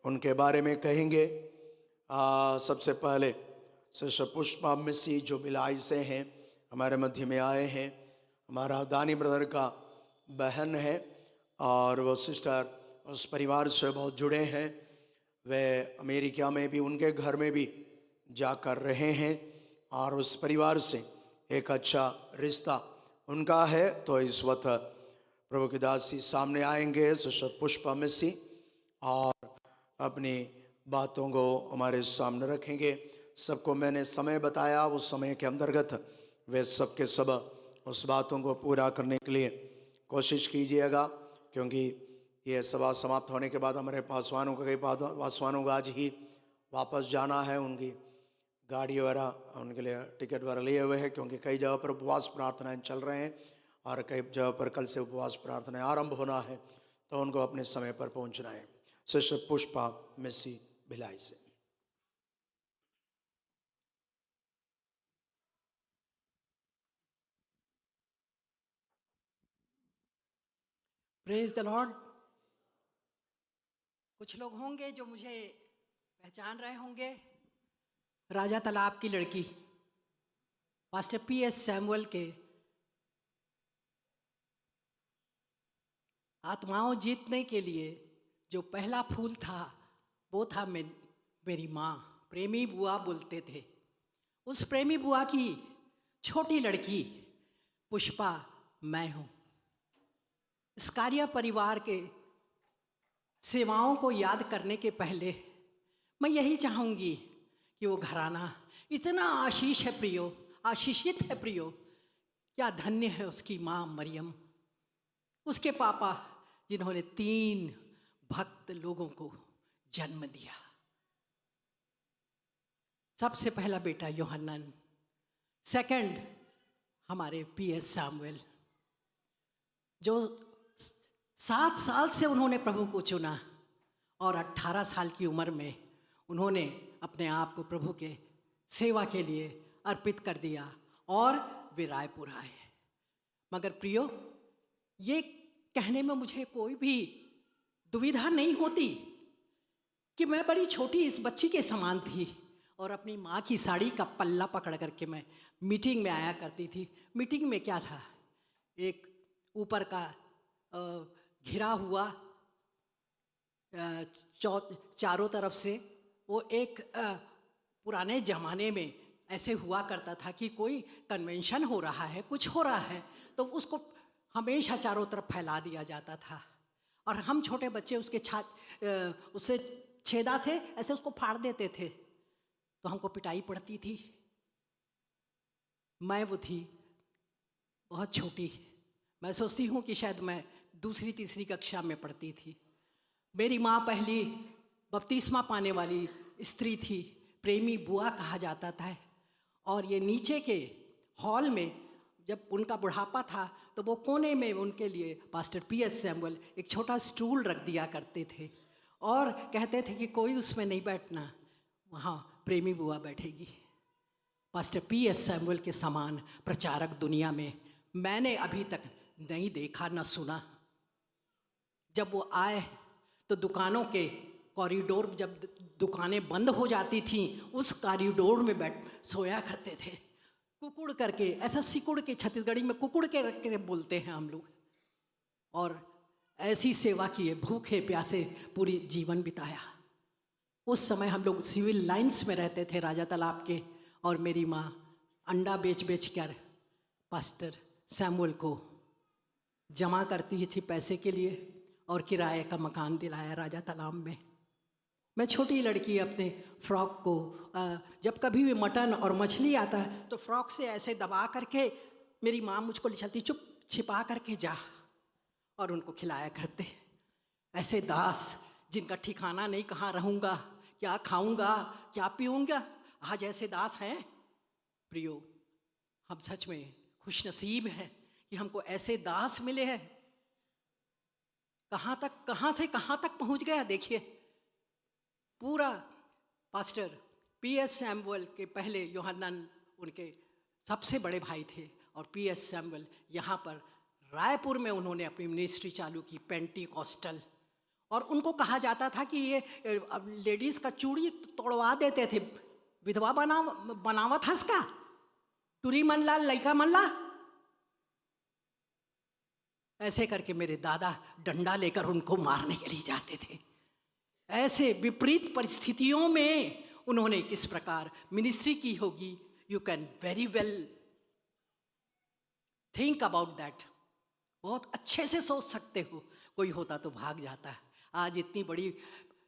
उनके बारे में कहेंगे। सबसे पहले सिस्टर पुष्पा मिसी जो भिलाई से हैं, हमारे मध्य में आए हैं। हमारा दानी ब्रदर का बहन है और वो सिस्टर उस परिवार से बहुत जुड़े हैं। वे अमेरिका में भी, उनके घर में भी जाकर रहे हैं और उस परिवार से एक अच्छा रिश्ता उनका है। तो इस वक्त प्रभु की दासी सामने आएंगे, सिस्टर पुष्पा मिसी, और अपनी बातों को हमारे सामने रखेंगे। सबको मैंने समय बताया, उस समय के अंतर्गत वे सब के सब उस बातों को पूरा करने के लिए कोशिश कीजिएगा, क्योंकि ये सभा समाप्त होने के बाद हमारे पासवानों का, कई पासवानों को आज ही वापस जाना है। उनकी गाड़ी वगैरह उनके लिए टिकट वगैरह लिए हुए हैं, क्योंकि कई जगह पर उपवास प्रार्थनाएं चल रहे हैं और कई जगह पर कल से उपवास प्रार्थनाएं आरंभ होना है, तो उनको अपने समय पर पहुंचना है। सिस्टर पुष्पा मिसी भिलाई से। Praise the Lord. कुछ लोग होंगे जो मुझे पहचान रहे होंगे। राजा तालाब की लड़की पास्टर पीएस सैमुअल के आत्माओं जीतने के लिए जो पहला फूल था वो था मेरी माँ। प्रेमी बुआ बोलते थे। उस प्रेमी बुआ की छोटी लड़की पुष्पा मैं हूँ। स्कारिया परिवार के सेवाओं को याद करने के पहले मैं यही चाहूँगी कि वो घराना इतना आशीष है प्रियो, आशीषित है प्रियो। क्या धन्य है उसकी माँ मरियम, उसके पापा जिन्होंने 3 भक्त लोगों को जन्म दिया। सबसे पहला बेटा यूहन्नन, सेकंड हमारे पीएस सैमुअल, जो 7 साल से उन्होंने प्रभु को चुना और 18 साल की उम्र में उन्होंने अपने आप को प्रभु के सेवा के लिए अर्पित कर दिया और वे रायपुर आए। मगर प्रियो, ये कहने में मुझे कोई भी दुविधा नहीं होती कि मैं बड़ी छोटी इस बच्ची के समान थी और अपनी माँ की साड़ी का पल्ला पकड़ करके मैं मीटिंग में आया करती थी। मीटिंग में क्या था, एक ऊपर का घिरा हुआ चारों तरफ से, वो एक पुराने ज़माने में ऐसे हुआ करता था कि कोई कन्वेंशन हो रहा है, कुछ हो रहा है, तो उसको हमेशा चारों तरफ फैला दिया जाता था और हम छोटे बच्चे उससे छेदा से ऐसे उसको फाड़ देते थे, तो हमको पिटाई पड़ती थी। मैं वो थी बहुत छोटी, मैं सोचती हूँ कि शायद मैं 2री-3री कक्षा में पढ़ती थी। मेरी माँ पहली बपतिस्मा पाने वाली स्त्री थी, प्रेमी बुआ कहा जाता था। और ये नीचे के हॉल में जब उनका बुढ़ापा था तो वो कोने में उनके लिए पास्टर पीएस सैमुअल एक छोटा स्टूल रख दिया करते थे और कहते थे कि कोई उसमें नहीं बैठना, वहाँ प्रेमी बुआ बैठेगी। पास्टर पीएस सैमुअल के समान प्रचारक दुनिया में मैंने अभी तक नहीं देखा न सुना। जब वो आए तो दुकानों के कॉरिडोर, जब दुकानें बंद हो जाती थीं, उस कॉरिडोर में बैठ सोया करते थे, कुकुड़ करके, ऐसा सिकुड़ के, छत्तीसगढ़ी में कुकुड़ के रख के बोलते हैं हम लोग। और ऐसी सेवा किए, भूखे प्यासे पूरी जीवन बिताया। उस समय हम लोग सिविल लाइंस में रहते थे राजा तालाब के, और मेरी माँ अंडा बेच बेच कर पास्टर सैमुअल को जमा करती थी पैसे के लिए और किराए का मकान दिलाया राजा तालाब में। मैं छोटी लड़की अपने फ्रॉक को जब कभी भी मटन और मछली आता है तो फ्रॉक से ऐसे दबा करके मेरी माँ मुझको चलती, चुप छिपा करके जा, और उनको खिलाया करते। ऐसे दास जिनका ठिकाना नहीं, कहाँ रहूँगा, क्या खाऊंगा, क्या पीऊँगा, आज ऐसे दास हैं। प्रियो, हम सच में खुशनसीब हैं कि हमको ऐसे दास मिले हैं। कहाँ से कहाँ तक पहुँच गया देखिए। पूरा पास्टर पीएस सैमुअल के पहले यूहन्नन उनके सबसे बड़े भाई थे, और पीएस सैमुअल यहाँ पर रायपुर में उन्होंने अपनी मिनिस्ट्री चालू की, पेंटीकॉस्टल। और उनको कहा जाता था कि ये लेडीज़ का चूड़ी तोड़वा देते थे, विधवा बनावत हंस का, टूरी मनला लइका मनला। ऐसे करके मेरे दादा डंडा लेकर उनको मारने के लिए जाते थे। ऐसे विपरीत परिस्थितियों में उन्होंने किस प्रकार मिनिस्ट्री की होगी, you can very well think about that. बहुत अच्छे से सोच सकते हो। कोई होता तो भाग जाता। आज इतनी बड़ी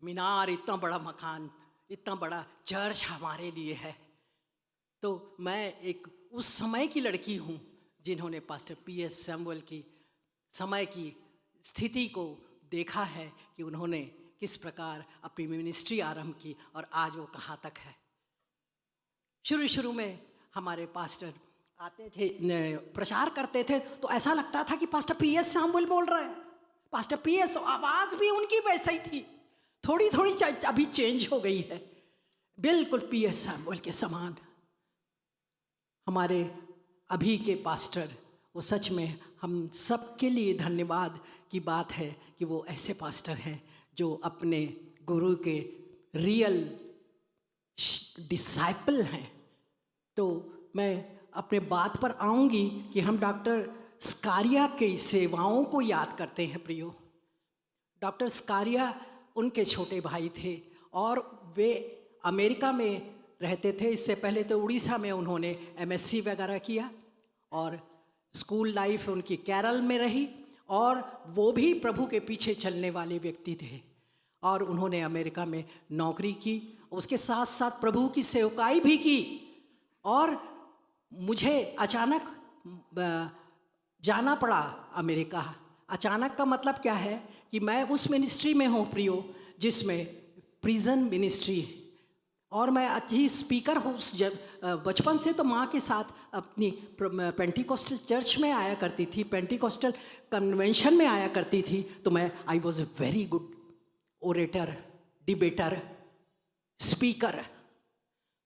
मीनार, इतना बड़ा मकान, इतना बड़ा चर्च हमारे लिए है। तो मैं एक उस समय की लड़की हूँ जिन्होंने पास्टर पीएस सैमुअल की समय की स्थिति को देखा है कि उन्होंने किस प्रकार अपनी मिनिस्ट्री आरंभ की और आज वो कहाँ तक है। शुरू में हमारे पास्टर आते थे, प्रचार करते थे, तो ऐसा लगता था कि पास्टर पीएस सैमुअल बोल रहे हैं। पास्टर पीएस, आवाज़ भी उनकी वैसे ही थी, थोड़ी अभी चेंज हो गई है, बिल्कुल पीएस सैमुअल के समान। हमारे अभी के पास्टर, वो सच में हम सबके लिए धन्यवाद की बात है कि वो ऐसे पास्टर हैं जो अपने गुरु के रियल डिसाइपल हैं। तो मैं अपने बात पर आऊँगी कि हम डॉक्टर स्कारिया की सेवाओं को याद करते हैं। प्रियो, डॉक्टर स्कारिया उनके छोटे भाई थे और वे अमेरिका में रहते थे। इससे पहले तो उड़ीसा में उन्होंने एमएससी वगैरह किया और स्कूल लाइफ उनकी केरल में रही, और वो भी प्रभु के पीछे चलने वाले व्यक्ति थे और उन्होंने अमेरिका में नौकरी की, उसके साथ साथ प्रभु की सेवकाई भी की। और मुझे अचानक जाना पड़ा अमेरिका। अचानक का मतलब क्या है कि मैं उस मिनिस्ट्री में हूँ प्रियो, जिसमें प्रिजन मिनिस्ट्री, और मैं अच्छी स्पीकर हूँ। बचपन से तो माँ के साथ अपनी पेंटिकोस्टल चर्च में आया करती थी, पेंटिकोस्टल कन्वेंशन में आया करती थी। तो I was a very good orator, debater, speaker.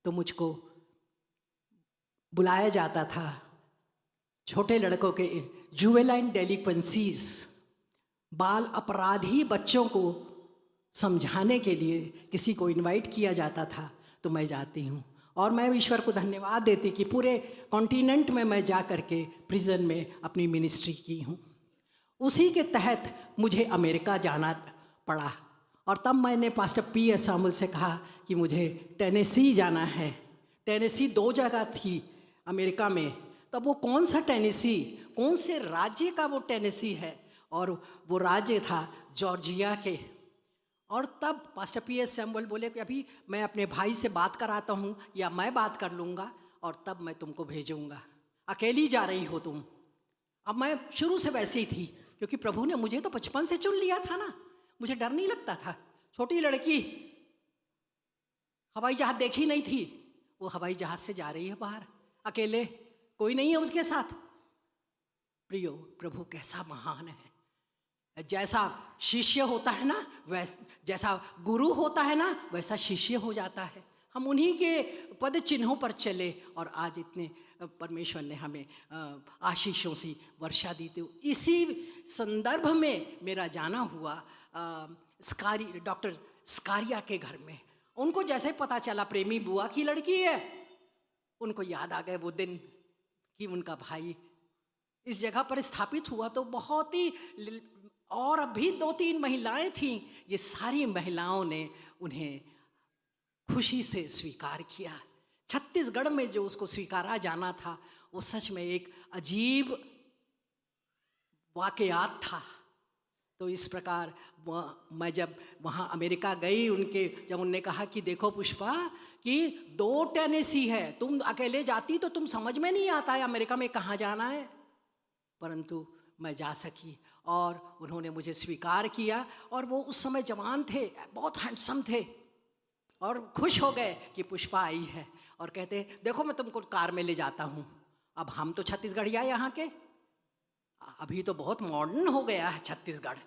तो मुझको बुलाया जाता था छोटे लड़कों के जुवेनाइल डेलिक्वेंसीज, बाल अपराधी बच्चों को समझाने के लिए किसी को इनवाइट किया जाता था। तो मैं जाती हूँ और मैं ईश्वर को धन्यवाद देती कि पूरे कॉन्टिनेंट में मैं जा कर के प्रिजन में अपनी मिनिस्ट्री की हूँ। उसी के तहत मुझे अमेरिका जाना पड़ा और तब मैंने पास्टर पीएस सैमुअल से कहा कि मुझे टेनेसी जाना है। टेनेसी 2 जगह थी अमेरिका में। तब वो कौन सा टेनेसी, कौन से राज्य का वो टेनेसी है, और वो राज्य था जॉर्जिया के। और तब पास्टर पीएस सैमुअल बोले कि अभी मैं अपने भाई से बात कराता हूँ या मैं बात कर लूँगा और तब मैं तुमको भेजूँगा, अकेली जा रही हो तुम। अब मैं शुरू से वैसे ही थी क्योंकि प्रभु ने मुझे तो बचपन से चुन लिया था ना, मुझे डर नहीं लगता था। छोटी लड़की, हवाई जहाज़ देखी नहीं थी, वो हवाई जहाज़ से जा रही है बाहर अकेले, कोई नहीं है उसके साथ। प्रियो, प्रभु कैसा महान है। जैसा शिष्य होता है ना, जैसा गुरु होता है ना, वैसा शिष्य हो जाता है। हम उन्हीं के पद चिन्हों पर चले और आज इतने परमेश्वर ने हमें आशीषों से वर्षा दी। तो इसी संदर्भ में मेरा जाना हुआ डॉक्टर स्कारिया के घर में। उनको जैसे पता चला प्रेमी बुआ की लड़की है, उनको याद आ गए वो दिन कि उनका भाई इस जगह पर स्थापित हुआ। तो बहुत ही, और अभी 2-3 महिलाएं थीं, ये सारी महिलाओं ने उन्हें खुशी से स्वीकार किया। छत्तीसगढ़ में जो उसको स्वीकारा जाना था वो सच में एक अजीब वाकयात था। तो इस प्रकार मैं जब वहाँ अमेरिका गई, जब उनने कहा कि देखो पुष्पा कि 2 टेनेसी है, तुम अकेले जाती तो तुम समझ में नहीं आता है अमेरिका में कहाँ जाना है, परंतु मैं जा सकी और उन्होंने मुझे स्वीकार किया। और वो उस समय जवान थे, बहुत हैंडसम थे और खुश हो गए कि पुष्पा आई है और कहते देखो मैं तुमको कार में ले जाता हूँ। अब हम तो छत्तीसगढ़िया यहाँ के, अभी तो बहुत मॉडर्न हो गया है छत्तीसगढ़।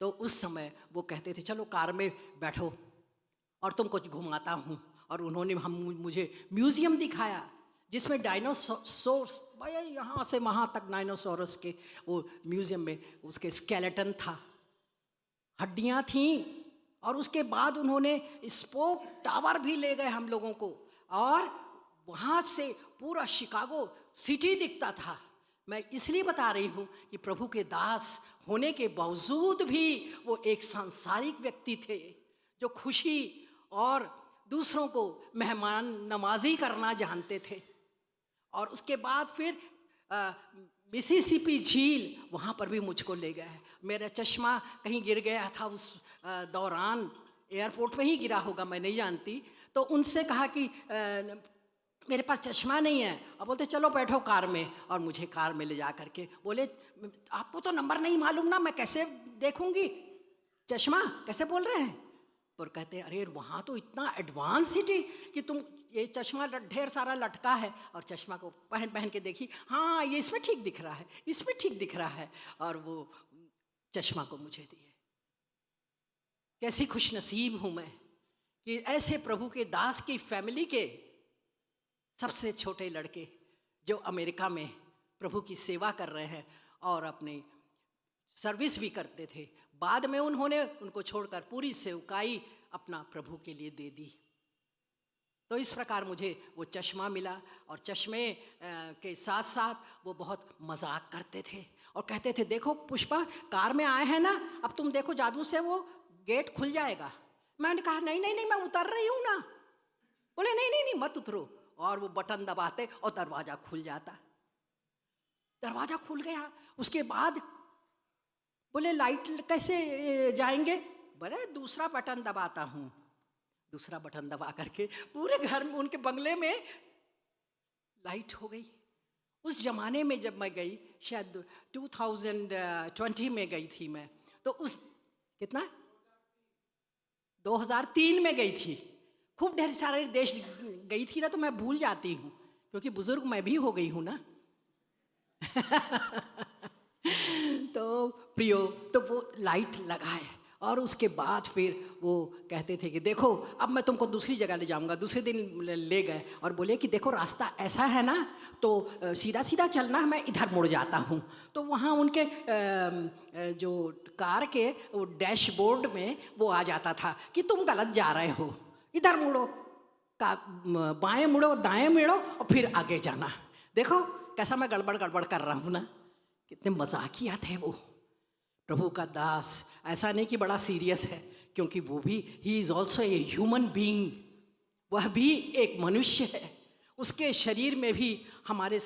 तो उस समय वो कहते थे चलो कार में बैठो और तुमको घुमाता हूँ। और उन्होंने मुझे म्यूज़ियम दिखाया जिसमें डायनासोर्स, भाई यहाँ से वहाँ तक डायनासोरस के वो म्यूज़ियम में उसके स्केलेटन था, हड्डियां थीं। और उसके बाद उन्होंने स्पोक टावर भी ले गए हम लोगों को, और वहाँ से पूरा शिकागो सिटी दिखता था। मैं इसलिए बता रही हूँ कि प्रभु के दास होने के बावजूद भी वो एक सांसारिक व्यक्ति थे जो खुशी और दूसरों को मेहमान नवाजी करना जानते थे। और उसके बाद फिर मिसिसिपी झील, वहाँ पर भी मुझको ले गए। मेरा चश्मा कहीं गिर गया था उस दौरान, एयरपोर्ट में ही गिरा होगा, मैं नहीं जानती। तो उनसे कहा कि मेरे पास चश्मा नहीं है, और बोलते चलो बैठो कार में, और मुझे कार में ले जा करके बोले आपको तो नंबर नहीं मालूम ना, मैं कैसे देखूंगी चश्मा, कैसे बोल रहे हैं। और कहते हैं अरे वहाँ तो इतना एडवांस सिटी कि तुम ये चश्मा ढेर सारा लटका है, और चश्मा को पहन पहन के देखी, हाँ ये इसमें ठीक दिख रहा है, इसमें ठीक दिख रहा है, और वो चश्मा को मुझे दिए। कैसी खुशनसीब हूँ मैं कि ऐसे प्रभु के दास की फैमिली के सबसे छोटे लड़के जो अमेरिका में प्रभु की सेवा कर रहे हैं और अपने सर्विस भी करते थे, बाद में उन्होंने उनको छोड़कर पूरी सेवकाई अपना प्रभु के लिए दे दी। तो इस प्रकार मुझे वो चश्मा मिला, और चश्मे के साथ साथ वो बहुत मजाक करते थे और कहते थे देखो पुष्पा, कार में आए हैं ना, अब तुम देखो जादू से वो गेट खुल जाएगा। मैंने कहा नहीं नहीं नहीं, मैं उतर रही हूँ ना। बोले नहीं नहीं नहीं मत उतरो, और वो बटन दबाते और दरवाज़ा खुल जाता। दरवाज़ा खुल गया। उसके बाद बोले लाइट कैसे जाएंगे। बोले दूसरा बटन दबाता हूँ। दूसरा बटन दबा करके पूरे घर में, उनके बंगले में लाइट हो गई। उस जमाने में जब मैं गई, शायद 2020 में गई थी मैं, तो उस कितना 2003 में गई थी। खूब ढेर सारे देश गई थी ना, तो मैं भूल जाती हूँ क्योंकि बुजुर्ग मैं भी हो गई हूँ ना। तो प्रियो, तो वो लाइट लगाए, और उसके बाद फिर वो कहते थे कि देखो अब मैं तुमको दूसरी जगह ले जाऊंगा। दूसरे दिन ले गए और बोले कि देखो रास्ता ऐसा है ना, तो सीधा सीधा चलना, मैं इधर मुड़ जाता हूँ। तो वहाँ उनके जो कार के वो डैशबोर्ड में वो आ जाता था कि तुम गलत जा रहे हो, इधर मुड़ो, बाएं मुड़ो, दाएं मुड़ो, और फिर आगे जाना। देखो कैसा मैं गड़बड़ गड़बड़ कर रहा हूँ ना। कितने मजाकिया थे वो प्रभु का दास। ऐसा नहीं कि बड़ा सीरियस है, क्योंकि वो भी he is also a human being, वह भी एक मनुष्य है। उसके शरीर में भी हमारे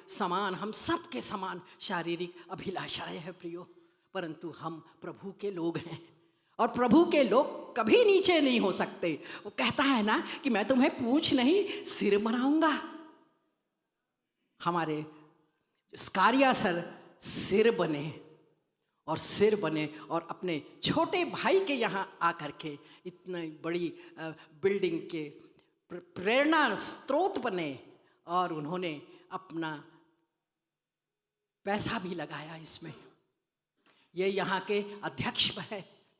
समान, हम सब के समान शारीरिक अभिलाषाएं हैं प्रियो, परंतु हम प्रभु के लोग हैं, और प्रभु के लोग कभी नीचे नहीं हो सकते। वो कहता है ना कि मैं तुम्हें पूंछ नहीं सिर बनाऊंगा। हमारे स्कारिया सर सिर बने, और सिर बने, और अपने छोटे भाई के यहाँ आकर के इतनी बड़ी बिल्डिंग के प्रेरणा स्रोत बने, और उन्होंने अपना पैसा भी लगाया इसमें। ये यहाँ के अध्यक्ष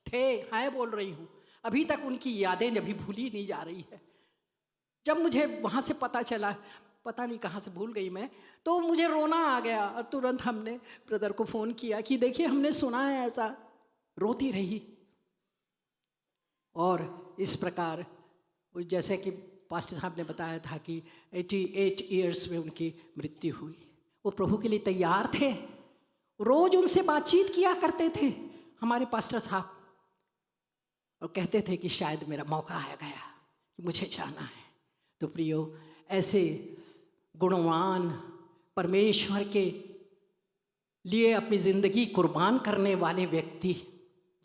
हैं बोल रही हूँ, अभी तक उनकी यादें अभी भूली नहीं जा रही है। जब मुझे वहाँ से पता चला, पता नहीं कहाँ से भूल गई मैं, तो मुझे रोना आ गया, और तुरंत हमने ब्रदर को फ़ोन किया कि देखिए हमने सुना है ऐसा। रोती रही। और इस प्रकार जैसे कि पास्टर साहब ने बताया था कि 88 ईयर्स में उनकी मृत्यु हुई। वो प्रभु के लिए तैयार थे, रोज़ उनसे बातचीत किया करते थे हमारे पास्टर साहब, और कहते थे कि शायद मेरा मौका आ गया कि मुझे जाना है। तो प्रियो, ऐसे गुणवान परमेश्वर के लिए अपनी ज़िंदगी कुर्बान करने वाले व्यक्ति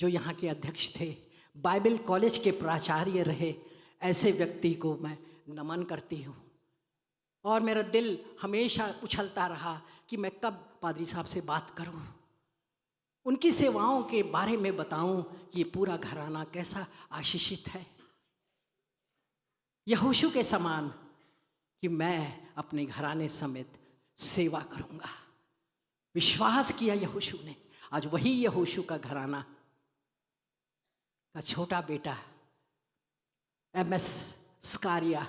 जो यहाँ के अध्यक्ष थे, बाइबल कॉलेज के प्राचार्य रहे, ऐसे व्यक्ति को मैं नमन करती हूँ। और मेरा दिल हमेशा उछलता रहा कि मैं कब पादरी साहब से बात करूँ, उनकी सेवाओं के बारे में बताऊं कि ये पूरा घराना कैसा आशीषित है, यहोशू के समान, कि मैं अपने घराने समेत सेवा करूंगा। विश्वास किया यहोशू ने। आज वही यहोशू का घराना का छोटा बेटा MS स्कारिया,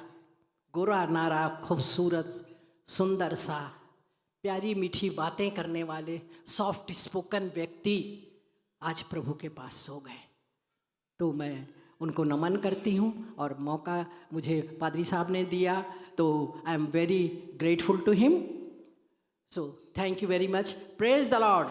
गोरा नारा, खूबसूरत, सुंदर सा, प्यारी मीठी बातें करने वाले, सॉफ्ट स्पोकन व्यक्ति, आज प्रभु के पास सो गए। तो मैं उनको नमन करती हूँ और मौका मुझे पादरी साहब ने दिया, तो I am very grateful to him. So thank you very much. Praise the Lord.